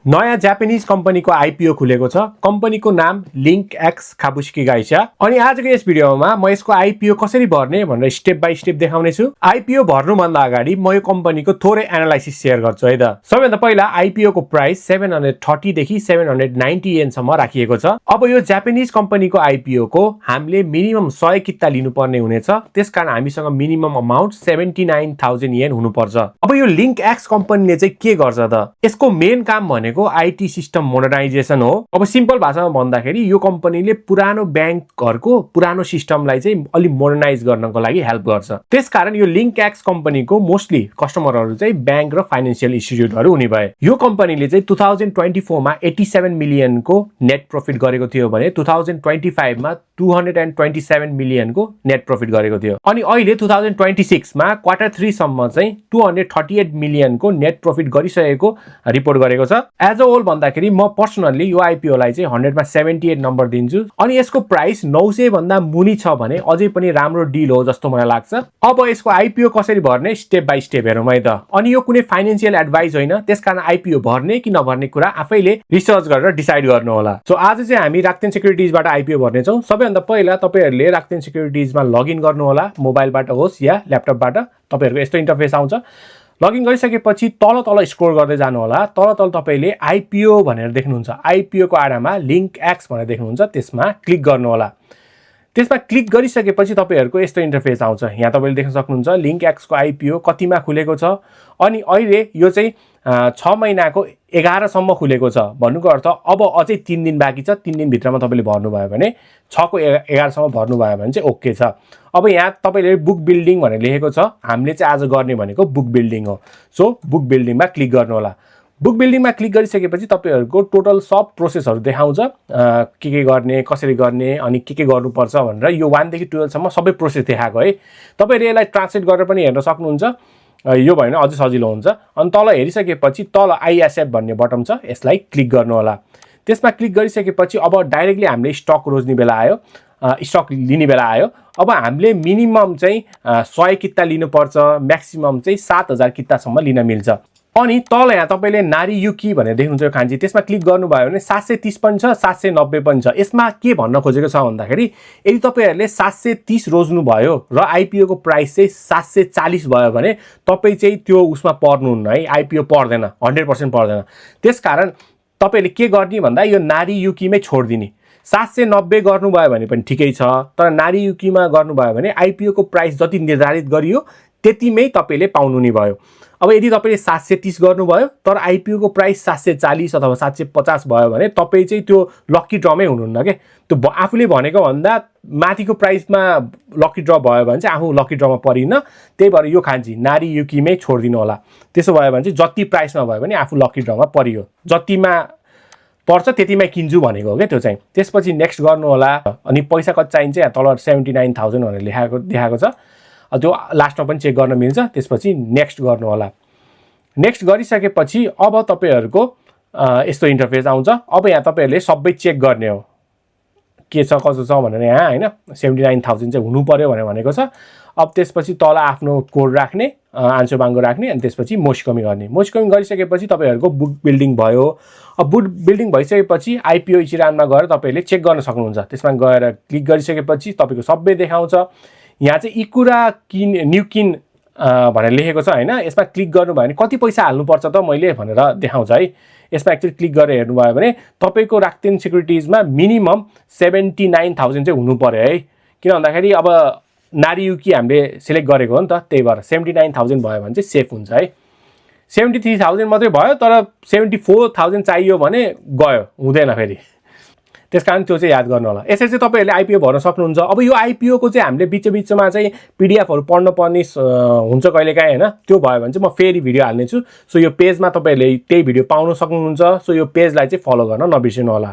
नयाँ जापानिज कम्पनीको आइपिओ खुलेको छ। कम्पनीको नाम लिंक एक्स काबुस्की गाइस। अनि आजको यस भिडियोमा म यसको आइपिओ कसरी भर्ने भनेर स्टेप बाइ स्टेप देखाउने छु। आइपिओ भर्नुभन्दा अगाडि म यो कम्पनीको थोरै एनालाइसिस शेयर गर्छु है त। सबैभन्दा पहिला आइपिओ को प्राइस 730 देखि 790 येन सम्म राखिएको छ। अब यो जापानिज कम्पनीको आइपिओ को हामीले मिनिमम 100 किता लिनुपर्ने हुनेछ। त्यसकारण हामीसँग मिनिमम अमाउन्ट 79,000 येन हुनुपर्छ। अब यो लिंक एक्स कम्पनीले चाहिँ के गर्छ त? यसको मेन काम भनेको आईटी सिस्टम मोडर्नाइजेसन हो। अब सिम्पल भाषामा भन्दाखेरि यो कम्पनीले पुरानो ब्याङ्कहरुको पुरानो सिस्टमलाई चाहिँ अलि मोडर्नाइज गर्नको लागि हेल्प गर्छ। त्यसकारण यो लिंक एक्स कम्पनीको मोस्टली कस्टमरहरु चाहिँ ब्याङ्क र फाइनान्शियल इन्स्टिट्युटहरु हुने भए। यो कम्पनीले चाहिँ 2024 मा 87 मिलियन को नेट प्रॉफिट गरेको थियो भने 2025 मा 227 मिलियन को नेट प्रॉफिट गरेको थियो। अनि अहिले 2026 मा क्वार्टर 3 सम्म चाहिँ 238 मिलियन को नेट प्रॉफिट गरिसकेको रिपोर्ट गरेको छ। एज अ होल भन्दाखेरि म पर्सनली यो आइपिओ लाई चाहिँ 100 मा 78 नम्बर दिन्छु। अनि यसको प्राइस 900 भन्दा मुनि छ भने अझै पनि राम्रो डिल हो जस्तो मलाई लाग्छ। अब यसको आइपिओ कसरी भर्ने स्टेप बाइ स्टेप हेरौँ है त। अनि यो कुनै फाइनान्शियल एडभाइस होइन, त्यसकारण आइपिओ भर्ने कि नभर्ने कुरा आफैले रिसर्च गरेर डिसाइड गर्नु होला। सो आज चाहिँ हामी राक्तेन सेक्युरिटिजबाट आइपिओ भर्ने छौँ। सबैभन्दा पहिला तपाईहरुले राक्तेन सेक्युरिटिजमा लगइन गर्नु होला, मोबाइलबाट होस् या ल्यापटपबाट। तपाईहरुको यस्तो इन्टरफेस आउँछ। लगइन गरिसकेपछि तल तल स्क्रोल गर्दै जानु होला। तल तल तपाईले आइपिओ भनेर देख्नुहुन्छ। आइपिओ को आडामा लिंक एक्स भनेर देख्नुहुन्छ, त्यसमा क्लिक गर्नु होला। त्यसमा क्लिक गरिसकेपछि तपाईहरुको यस्तो इन्टरफेस आउँछ। यहाँ तपाईले देख्न सक्नुहुन्छ लिंक एक्स को आइपिओ कतिमा खुलेको छ। अनि अहिले यो चाहिँ 6 महिनाको 11 सम्म खुलेको छ। भन्नुको अर्थ अब अझै 3 दिन बाँकी छ। 3 दिन भित्रमा तपाईले भर्नु भयो भने 6 को 11 सम्म भर्नु भयो भने चाहिँ ओके छ। अब यहाँ तपाईले बुक बिल्डिङ भनेर लेखेको छ। हामीले चाहिँ आज गर्ने भनेको बुक बिल्डिङ हो। सो बुक बिल्डिङमा क्लिक गर्नु होला। बुक बिल्डिङमा क्लिक गरिसकेपछि तपाईहरुको टोटल सब प्रोसेसहरु देखाउँछ। के गर्ने, कसरी गर्ने अनि के गर्नुपर्छ भनेर यो 1 देखि 12 सम्म सबै प्रोसेस देखाएको है। तपाईहरुले यसलाई ट्रान्सलेट गरेर पनि हेर्न सक्नुहुन्छ। यो भयो भने अझै सजिलो हुन्छ। अनि तल हेरिसकेपछि तल आईएसएफ भन्ने बटन छ, यसलाई क्लिक गर्नु होला। त्यसमा क्लिक गरिसकेपछि अब डाइरेक्टली हामीले स्टक रोज्ने बेला आयो, स्टक लिने बेला आयो। अब हामीले मिनिमम चाहिँ 100 किता लिनुपर्छ, म्याक्सिमम चाहिँ 7000 कितासम्म लिन मिल्छ। अनि तल यहाँ तपाईले नारीयुकी भनेर देख्नुहुन्छ यो खान्जी, त्यसमा क्लिक गर्नुभयो भने 730 पनि छ, 790 पनि छ। यसमा के भन्न खोजेको छ भन्दाखेरि यदि तपाईहरुले 730 रोज्नु भयो र आइपिओ को प्राइस चाहिँ 740 भयो भने तपाई चाहिँ त्यो उसमा पर्नुहुन्न है, आइपिओ पर्दैन, 100% पर्दैन। त्यसकारण तपाईले के गर्ने भन्दा यो नारीयुकीमै छोड्दिने। 790 गर्नुभयो भने पनि ठिकै छ, तर नारीयुकीमा गर्नुभयो भने आइपिओ को प्राइस जति निर्धारित गरियो त्यतिमै तपाईले पाउनु नि भयो। अब यदि तपाईले 730 गर्नुभयो तर आइपिओ को प्राइस 740 अथवा 750 भयो भने तपाई चाहिँ त्यो लकी ड्रमै हुनुहुन्न के। त्यो आफूले भनेको भन्दा माथिको प्राइसमा लकी ड्र भयो भने चाहिँ आफू लकी ड्रमा परिन्न। त्यही भएर यो खान्जी नारीयुकीमै छोड्दिनु होला। त्यसो भयो भने चाहिँ जति प्राइसमा भयो भने आफू लकी ड्रमा परियो, जतिमा पर्छ त्यतिमै किन्छु भनेको हो के त्यो चाहिँ। त्यसपछि नेक्स्ट गर्नु होला। अनि पैसा कति चाहिन्छ यहाँ तल 79,000 भनेर देखाएको छ। त्यो लास्टमा पनि चेक गर्न मिल्छ। त्यसपछि नेक्स्ट गर्नु होला। नेक्स्ट गरिसकेपछि अब तपाईहरुको यस्तो इन्टरफेस आउँछ। अब यहाँ तपाईहरुले सबै चेक गर्ने हो, के छ कसो छ भनेर। यहाँ हैन 79,000 चाहिँ हुनु पर्यो भनेर भनेको छ। अब त्यसपछि तल आफ्नो कोड राख्ने, आन्सर बाङ्गो राख्ने, अनि त्यसपछि मोस्कमी गर्ने। मोस्कमी गरिसकेपछि तपाईहरुको बुक बिल्डिङ भयो। अब बुक बिल्डिङ भइसकेपछि आइपिओ इचिरानमा गएर तपाईले चेक गर्न सक्नुहुन्छ। त्यसमा गएर क्लिक गरिसकेपछि तपाईको सबै देखाउँछ। यहाँ चाहिँ इकुरा न्युकिन भनेर लेखेको छ हैन। यसमा क्लिक गर्नुभयो भने कति पैसा हाल्नुपर्छ त मैले भनेर देखाउँछ है। यसमा एक्चुअली क्लिक गरेर हेर्नुभयो भने तपाईको राक्तेन सेक्युरिटिजमा मिनिमम 79,000 चाहिँ हुनु पर्यो है। किन भन्दाखेरि अब नारीयुकी हामीले सिलेक्ट गरेको हो नि त, त्यही भएर 79,000 भयो भने चाहिँ सेफ हुन्छ है। 73,000 मात्रै भयो तर 74,000 चाहियो भने गयो, हुँदैन फेरि। त्यसकारण त्यो चाहिँ याद गर्नु होला। यसरी चाहिँ तपाईहरुले आइपिओ भर्न सक्नुहुन्छ। अब यो आइपिओ को चाहिँ हामीले बिचमा चाहिँ पीडीएफहरु पढ्न पर्ने हुन्छ कहिलेकाहीँ हैन। त्यो भयो भने चाहिँ म फेरि भिडियो हाल्ने छु। सो यो पेजमा तपाईहरुले त्यही भिडियो पाउन सक्नुहुन्छ। सो यो पेजलाई चाहिँ फलो गर्न नबिर्सिनु होला।